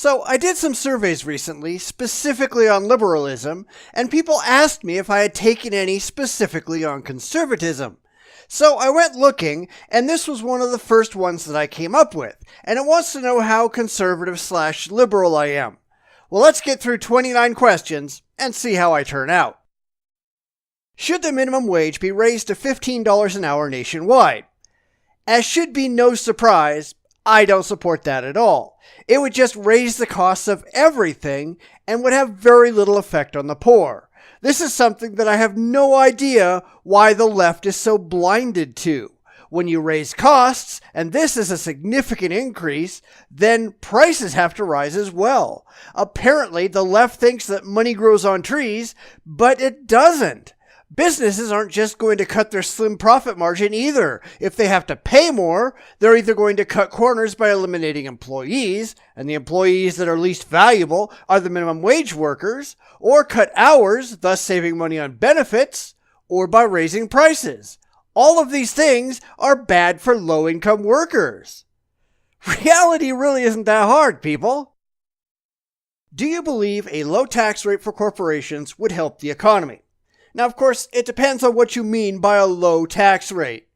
So I did some surveys recently, specifically on liberalism, and people asked me if I had taken any specifically on conservatism. So I went looking, and this was one of the first ones that I came up with, and it wants to know how conservative/liberal I am. Well, let's get through 29 questions and see how I turn out. Should the minimum wage be raised to $15 an hour nationwide? As should be no surprise, I don't support that at all. It would just raise the costs of everything and would have very little effect on the poor. This is something that I have no idea why the left is so blinded to. When you raise costs, and this is a significant increase, then prices have to rise as well. Apparently, the left thinks that money grows on trees, but it doesn't. Businesses aren't just going to cut their slim profit margin either. If they have to pay more, they're either going to cut corners by eliminating employees, and the employees that are least valuable are the minimum wage workers, or cut hours, thus saving money on benefits, or by raising prices. All of these things are bad for low-income workers. Reality really isn't that hard, people. Do you believe a low tax rate for corporations would help the economy? Now, of course, it depends on what you mean by a low tax rate.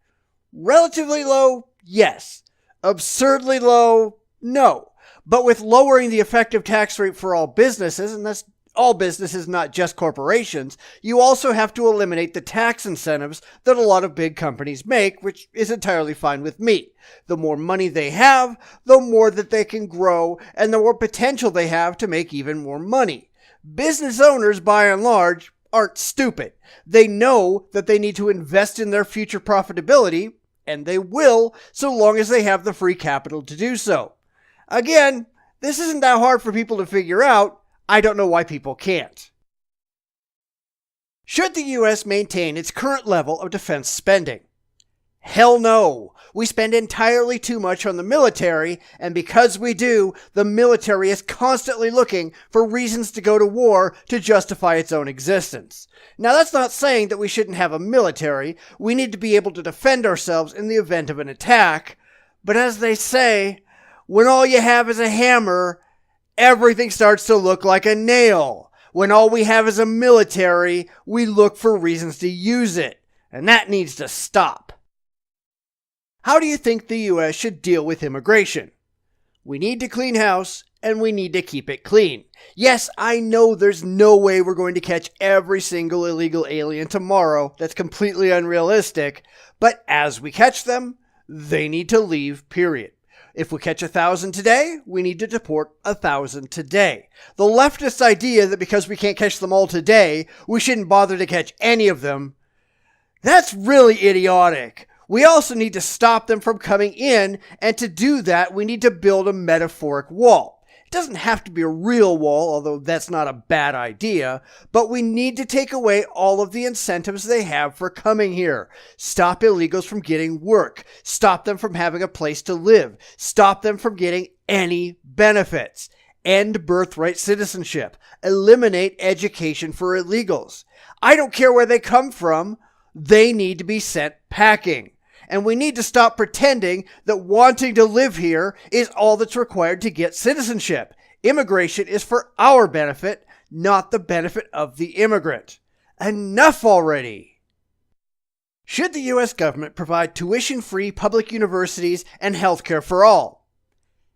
Relatively low, yes. Absurdly low, no. But with lowering the effective tax rate for all businesses, and that's all businesses, not just corporations, you also have to eliminate the tax incentives that a lot of big companies make, which is entirely fine with me. The more money they have, the more that they can grow, and the more potential they have to make even more money. Business owners, by and large, aren't stupid. They know that they need to invest in their future profitability, and they will, so long as they have the free capital to do so. Again, this isn't that hard for people to figure out. I don't know why people can't. Should the U.S. maintain its current level of defense spending? Hell no. We spend entirely too much on the military, and because we do, the military is constantly looking for reasons to go to war to justify its own existence. Now, that's not saying that we shouldn't have a military. We need to be able to defend ourselves in the event of an attack. But as they say, when all you have is a hammer, everything starts to look like a nail. When all we have is a military, we look for reasons to use it. And that needs to stop. How do you think the U.S. should deal with immigration? We need to clean house, and we need to keep it clean. Yes, I know there's no way we're going to catch every single illegal alien tomorrow. That's completely unrealistic. But as we catch them, they need to leave, period. If we catch 1,000 today, we need to deport 1,000 today. The leftist idea that because we can't catch them all today, we shouldn't bother to catch any of them, that's really idiotic. We also need to stop them from coming in, and to do that, we need to build a metaphoric wall. It doesn't have to be a real wall, although that's not a bad idea, but we need to take away all of the incentives they have for coming here. Stop illegals from getting work. Stop them from having a place to live. Stop them from getting any benefits. End birthright citizenship. Eliminate education for illegals. I don't care where they come from. They need to be sent packing. And we need to stop pretending that wanting to live here is all that's required to get citizenship. Immigration is for our benefit, not the benefit of the immigrant. Enough already! Should the U.S. government provide tuition-free public universities and healthcare for all?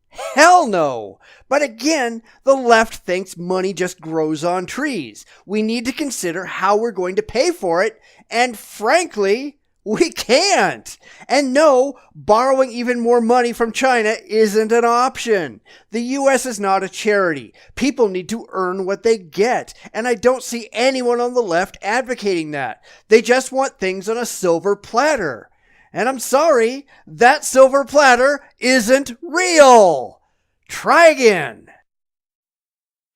Hell no! But again, the left thinks money just grows on trees. We need to consider how we're going to pay for it, and frankly, we can't. And no, borrowing even more money from China isn't an option. The U.S. is not a charity. People need to earn what they get, and I don't see anyone on the left advocating that. They just want things on a silver platter. And I'm sorry, that silver platter isn't real. Try again.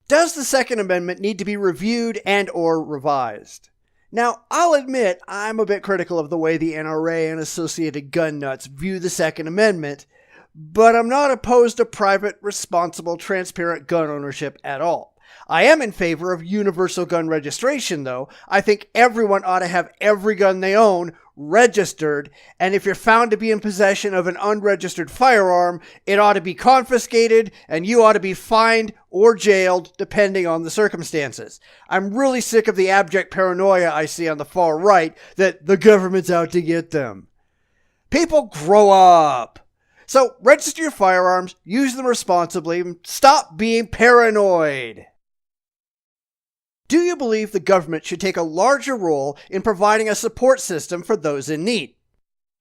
Does the Second Amendment need to be reviewed and/or revised? Now, I'll admit I'm a bit critical of the way the NRA and associated gun nuts view the Second Amendment, but I'm not opposed to private, responsible, transparent gun ownership at all. I am in favor of universal gun registration, though. I think everyone ought to have every gun they own, registered, and if you're found to be in possession of an unregistered firearm, it ought to be confiscated and you ought to be fined or jailed depending on the circumstances. I'm really sick of the abject paranoia I see on the far right that the government's out to get them. People, grow up. So register your firearms, use them responsibly, and stop being paranoid. Do you believe the government should take a larger role in providing a support system for those in need?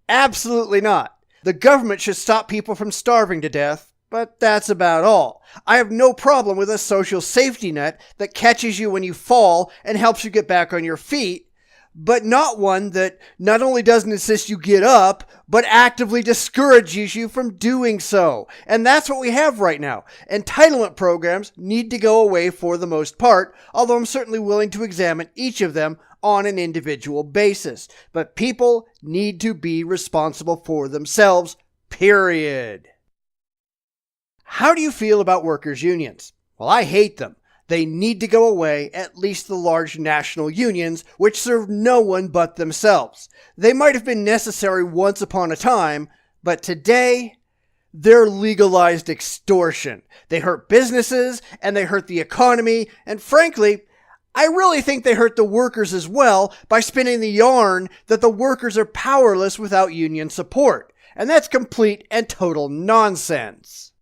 Absolutely not. The government should stop people from starving to death, but that's about all. I have no problem with a social safety net that catches you when you fall and helps you get back on your feet, but not one that not only doesn't insist you get up, but actively discourages you from doing so. And that's what we have right now. Entitlement programs need to go away for the most part, although I'm certainly willing to examine each of them on an individual basis. But people need to be responsible for themselves, period. How do you feel about workers' unions? Well, I hate them. They need to go away, at least the large national unions, which serve no one but themselves. They might have been necessary once upon a time, but today, they're legalized extortion. They hurt businesses, and they hurt the economy, and frankly, I really think they hurt the workers as well by spinning the yarn that the workers are powerless without union support. And that's complete and total nonsense.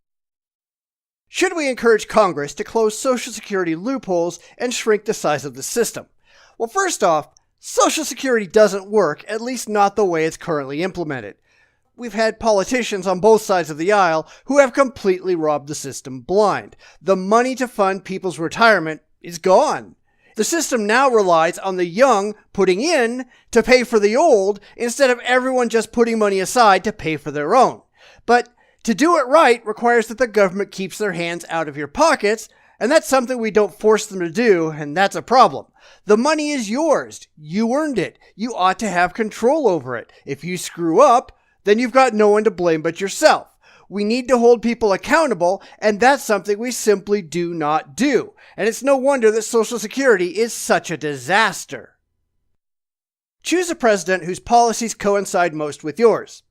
Should we encourage Congress to close Social Security loopholes and shrink the size of the system? Well, first off, Social Security doesn't work, at least not the way it's currently implemented. We've had politicians on both sides of the aisle who have completely robbed the system blind. The money to fund people's retirement is gone. The system now relies on the young putting in to pay for the old instead of everyone just putting money aside to pay for their own. But to do it right requires that the government keeps their hands out of your pockets, and that's something we don't force them to do, and that's a problem. The money is yours. You earned it. You ought to have control over it. If you screw up, then you've got no one to blame but yourself. We need to hold people accountable, and that's something we simply do not do. And it's no wonder that Social Security is such a disaster. Choose a president whose policies coincide most with yours.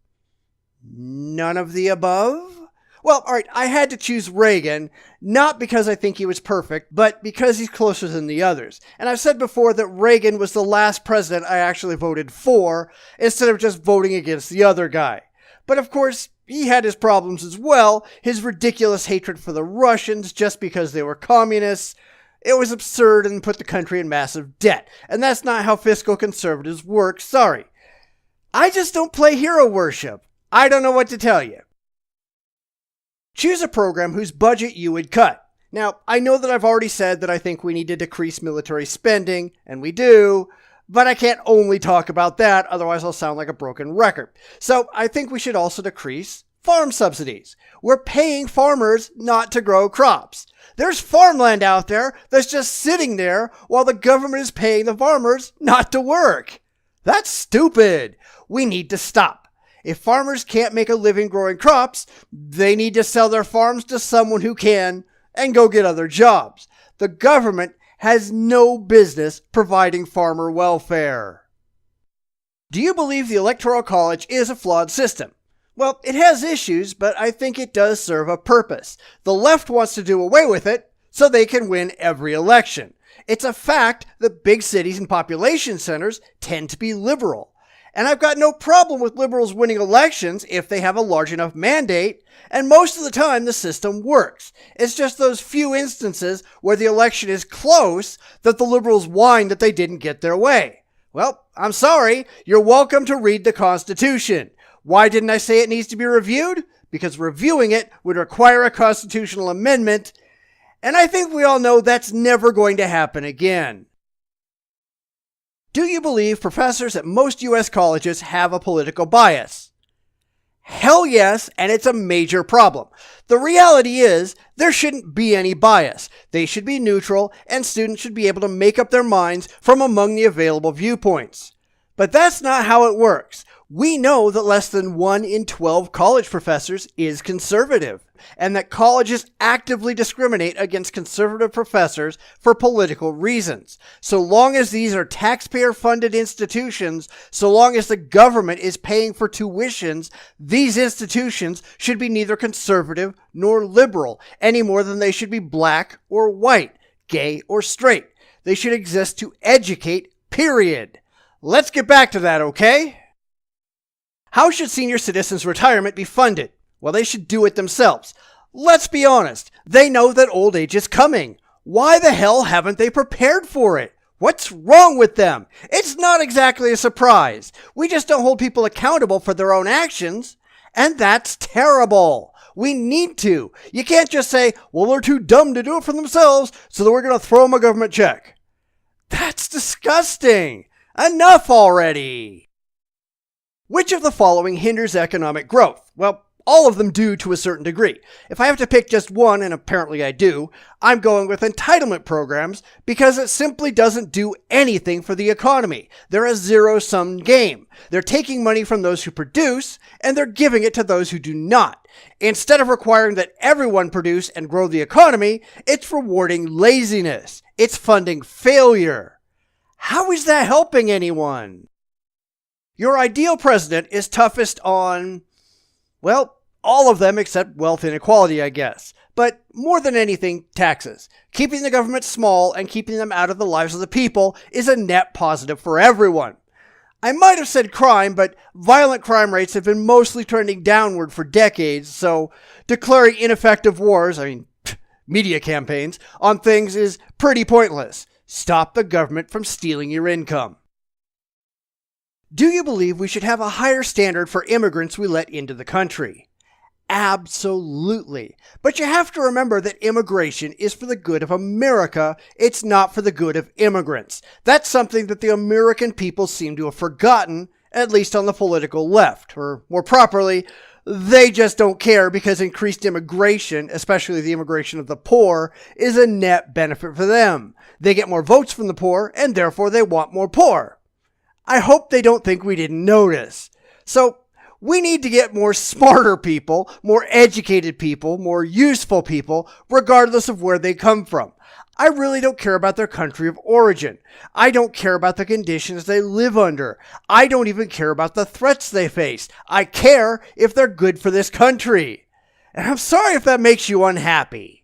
None of the above? Well, alright, I had to choose Reagan, not because I think he was perfect, but because he's closer than the others. And I've said before that Reagan was the last president I actually voted for, instead of just voting against the other guy. But of course, he had his problems as well, his ridiculous hatred for the Russians just because they were communists. It was absurd and put the country in massive debt. And that's not how fiscal conservatives work, sorry. I just don't play hero worship. I don't know what to tell you. Choose a program whose budget you would cut. Now, I know that I've already said that I think we need to decrease military spending, and we do, but I can't only talk about that, otherwise I'll sound like a broken record. So I think we should also decrease farm subsidies. We're paying farmers not to grow crops. There's farmland out there that's just sitting there while the government is paying the farmers not to work. That's stupid. We need to stop. If farmers can't make a living growing crops, they need to sell their farms to someone who can and go get other jobs. The government has no business providing farmer welfare. Do you believe the Electoral College is a flawed system? Well, it has issues, but I think it does serve a purpose. The left wants to do away with it so they can win every election. It's a fact that big cities and population centers tend to be liberal. And I've got no problem with liberals winning elections if they have a large enough mandate, and most of the time the system works. It's just those few instances where the election is close that the liberals whine that they didn't get their way. Well, I'm sorry, you're welcome to read the Constitution. Why didn't I say it needs to be reviewed? Because reviewing it would require a constitutional amendment, and I think we all know that's never going to happen again. Do you believe professors at most U.S. colleges have a political bias? Hell yes, and it's a major problem. The reality is, there shouldn't be any bias. They should be neutral, and students should be able to make up their minds from among the available viewpoints. But that's not how it works. We know that less than 1 in 12 college professors is conservative, and that colleges actively discriminate against conservative professors for political reasons. So long as these are taxpayer-funded institutions, so long as the government is paying for tuitions, these institutions should be neither conservative nor liberal, any more than they should be black or white, gay or straight. They should exist to educate, period. Let's get back to that, okay? How should senior citizens' retirement be funded? Well, they should do it themselves. Let's be honest, they know that old age is coming. Why the hell haven't they prepared for it? What's wrong with them? It's not exactly a surprise. We just don't hold people accountable for their own actions, and that's terrible. We need to. You can't just say, well, they're too dumb to do it for themselves, so that we're going to throw them a government check. That's disgusting. Enough already. Which of the following hinders economic growth? Well, all of them do to a certain degree. If I have to pick just one, and apparently I do, I'm going with entitlement programs because it simply doesn't do anything for the economy. They're a zero-sum game. They're taking money from those who produce, and they're giving it to those who do not. Instead of requiring that everyone produce and grow the economy, it's rewarding laziness. It's funding failure. How is that helping anyone? Your ideal president is toughest on, well, all of them except wealth inequality, I guess. But more than anything, taxes. Keeping the government small and keeping them out of the lives of the people is a net positive for everyone. I might have said crime, but violent crime rates have been mostly trending downward for decades, so declaring ineffective wars, media campaigns, on things is pretty pointless. Stop the government from stealing your income. Do you believe we should have a higher standard for immigrants we let into the country? Absolutely. But you have to remember that immigration is for the good of America. It's not for the good of immigrants. That's something that the American people seem to have forgotten, at least on the political left. Or more properly, they just don't care because increased immigration, especially the immigration of the poor, is a net benefit for them. They get more votes from the poor, and therefore they want more poor. I hope they don't think we didn't notice. So we need to get more smarter people, more educated people, more useful people, regardless of where they come from. I really don't care about their country of origin. I don't care about the conditions they live under. I don't even care about the threats they face. I care if they're good for this country. And I'm sorry if that makes you unhappy.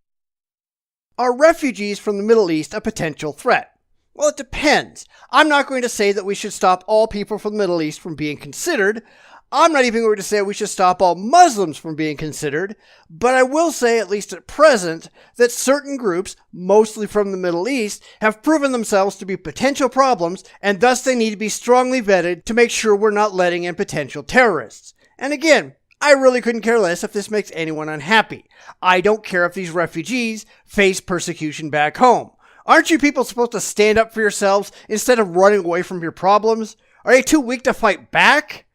Are refugees from the Middle East a potential threat? Well, it depends. I'm not going to say that we should stop all people from the Middle East from being considered. I'm not even going to say we should stop all Muslims from being considered. But I will say, at least at present, that certain groups, mostly from the Middle East, have proven themselves to be potential problems, and thus they need to be strongly vetted to make sure we're not letting in potential terrorists. And again, I really couldn't care less if this makes anyone unhappy. I don't care if these refugees face persecution back home. Aren't you people supposed to stand up for yourselves instead of running away from your problems? Are you too weak to fight back?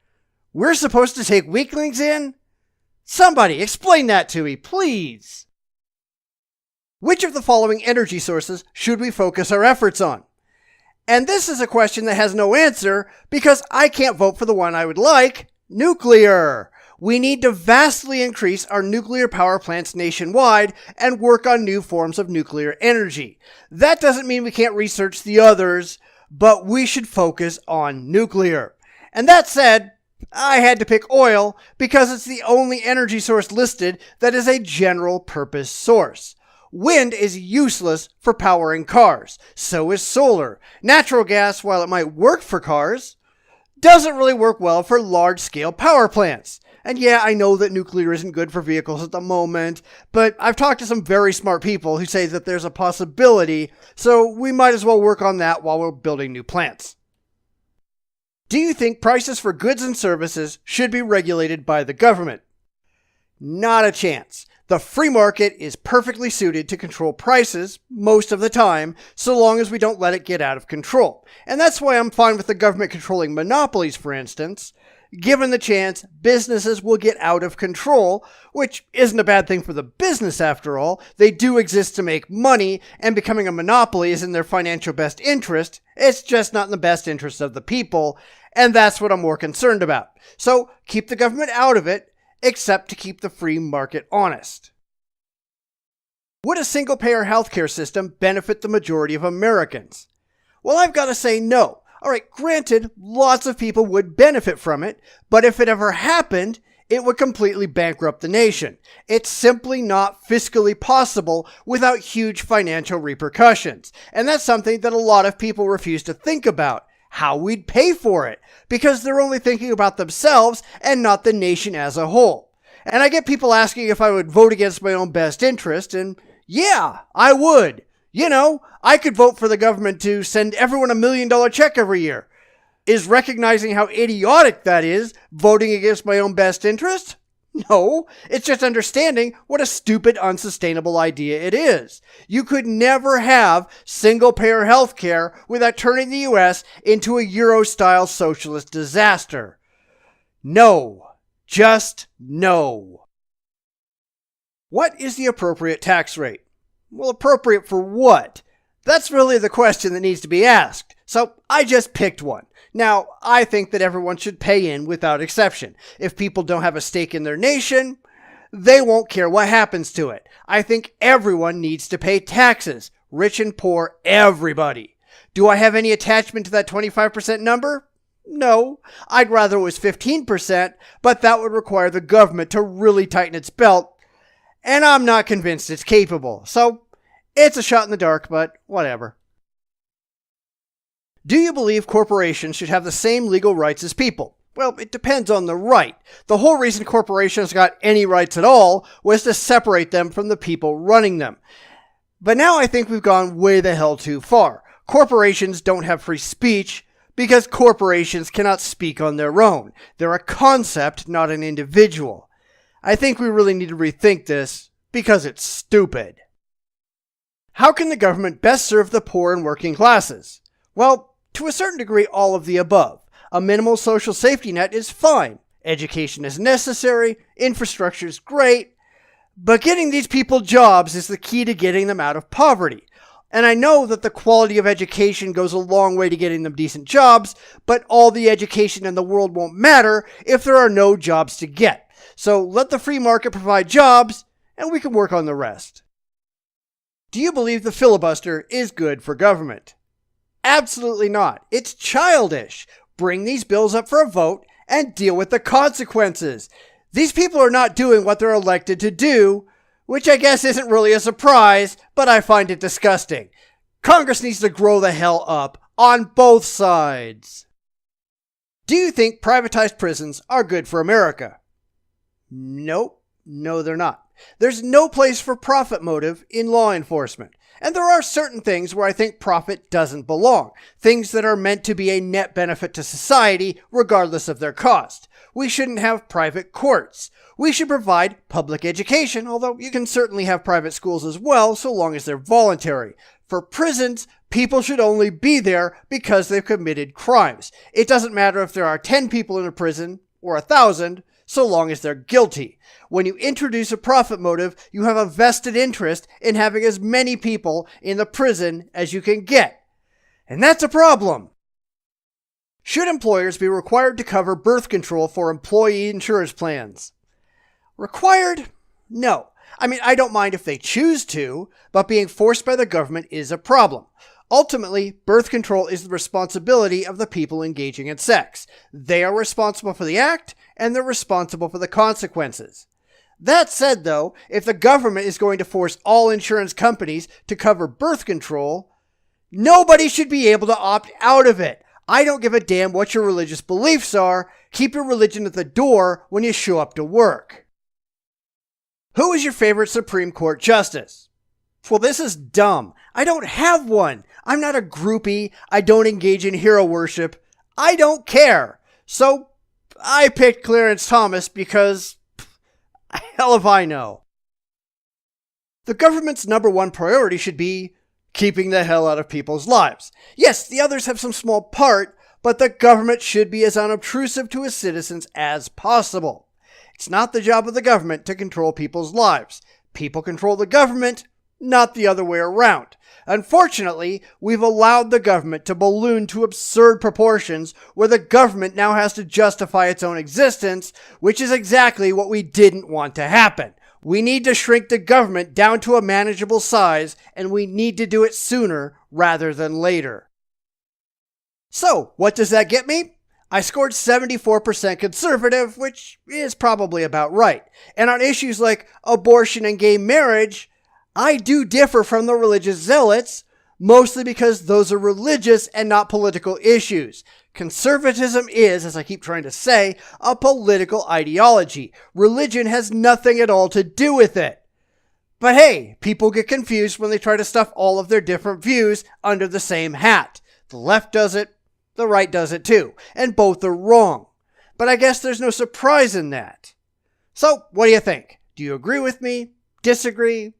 We're supposed to take weaklings in? Somebody explain that to me, please. Which of the following energy sources should we focus our efforts on? And this is a question that has no answer because I can't vote for the one I would like, nuclear. We need to vastly increase our nuclear power plants nationwide and work on new forms of nuclear energy. That doesn't mean we can't research the others, but we should focus on nuclear. And that said, I had to pick oil because it's the only energy source listed that is a general purpose source. Wind is useless for powering cars. So is solar. Natural gas, while it might work for cars, doesn't really work well for large-scale power plants. And yeah, I know that nuclear isn't good for vehicles at the moment, but I've talked to some very smart people who say that there's a possibility, so we might as well work on that while we're building new plants. Do you think prices for goods and services should be regulated by the government? Not a chance. The free market is perfectly suited to control prices most of the time, so long as we don't let it get out of control. And that's why I'm fine with the government controlling monopolies, for instance. Given the chance, businesses will get out of control, which isn't a bad thing for the business after all. They do exist to make money, and becoming a monopoly is in their financial best interest, It's just not in the best interest of the people, and that's what I'm more concerned about. So keep the government out of it, except to keep the free market honest. Would a single-payer healthcare system benefit the majority of Americans? Well, I've got to say no. All right, granted, lots of people would benefit from it, but if it ever happened, it would completely bankrupt the nation. It's simply not fiscally possible without huge financial repercussions. And that's something that a lot of people refuse to think about, how we'd pay for it, because they're only thinking about themselves and not the nation as a whole. And I get people asking if I would vote against my own best interest, and yeah, I would. You know, I could vote for the government to send everyone $1 million check every year. Is recognizing how idiotic that is voting against my own best interest? No, it's just understanding what a stupid, unsustainable idea it is. You could never have single-payer healthcare without turning the US into a Euro-style socialist disaster. No, just no. What is the appropriate tax rate? Well, appropriate for what? That's really the question that needs to be asked. So I just picked one. Now, I think that everyone should pay in without exception. If people don't have a stake in their nation, they won't care what happens to it. I think everyone needs to pay taxes. Rich and poor, everybody. Do I have any attachment to that 25% number? No. I'd rather it was 15%, but that would require the government to really tighten its belt, and I'm not convinced it's capable. So, it's a shot in the dark, but whatever. Do you believe corporations should have the same legal rights as people? Well, it depends on the right. The whole reason corporations got any rights at all was to separate them from the people running them. But now I think we've gone way the hell too far. Corporations don't have free speech because corporations cannot speak on their own. They're a concept, not an individual. I think we really need to rethink this because it's stupid. How can the government best serve the poor and working classes? Well, to a certain degree, all of the above. A minimal social safety net is fine. Education is necessary. Infrastructure is great. But getting these people jobs is the key to getting them out of poverty. And I know that the quality of education goes a long way to getting them decent jobs, but all the education in the world won't matter if there are no jobs to get. So let the free market provide jobs, and we can work on the rest. Do you believe the filibuster is good for government? Absolutely not. It's childish. Bring these bills up for a vote and deal with the consequences. These people are not doing what they're elected to do, which I guess isn't really a surprise, but I find it disgusting. Congress needs to grow the hell up on both sides. Do you think privatized prisons are good for America? Nope. No, they're not. There's no place for profit motive in law enforcement. And there are certain things where I think profit doesn't belong. Things that are meant to be a net benefit to society, regardless of their cost. We shouldn't have private courts. We should provide public education, although you can certainly have private schools as well, so long as they're voluntary. For prisons, people should only be there because they've committed crimes. It doesn't matter if there are 10 people in a prison or 1,000, so long as they're guilty. When you introduce a profit motive, you have a vested interest in having as many people in the prison as you can get. And that's a problem. Should employers be required to cover birth control for employee insurance plans? Required? No. I mean, I don't mind if they choose to, but being forced by the government is a problem. Ultimately, birth control is the responsibility of the people engaging in sex. They are responsible for the act, and they're responsible for the consequences. That said, though, if the government is going to force all insurance companies to cover birth control, nobody should be able to opt out of it. I don't give a damn what your religious beliefs are. Keep your religion at the door when you show up to work. Who is your favorite Supreme Court justice? Well, this is dumb. I don't have one. I'm not a groupie. I don't engage in hero worship. I don't care. So I picked Clarence Thomas because hell if I know. The government's number one priority should be keeping the hell out of people's lives. Yes, the others have some small part, but the government should be as unobtrusive to its citizens as possible. It's not the job of the government to control people's lives. People control the government, not the other way around. Unfortunately, we've allowed the government to balloon to absurd proportions where the government now has to justify its own existence, which is exactly what we didn't want to happen. We need to shrink the government down to a manageable size, and we need to do it sooner rather than later. So, what does that get me? I scored 74% conservative, which is probably about right. And on issues like abortion and gay marriage, I do differ from the religious zealots, mostly because those are religious and not political issues. Conservatism is, as I keep trying to say, a political ideology. Religion has nothing at all to do with it. But hey, people get confused when they try to stuff all of their different views under the same hat. The left does it, the right does it too, and both are wrong. But I guess there's no surprise in that. So, what do you think? Do you agree with me? Disagree?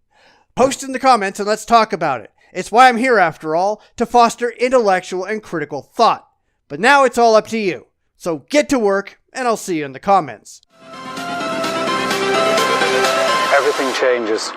Post in the comments and let's talk about it. It's why I'm here, after all, to foster intellectual and critical thought. But now it's all up to you. So get to work, and I'll see you in the comments. Everything changes.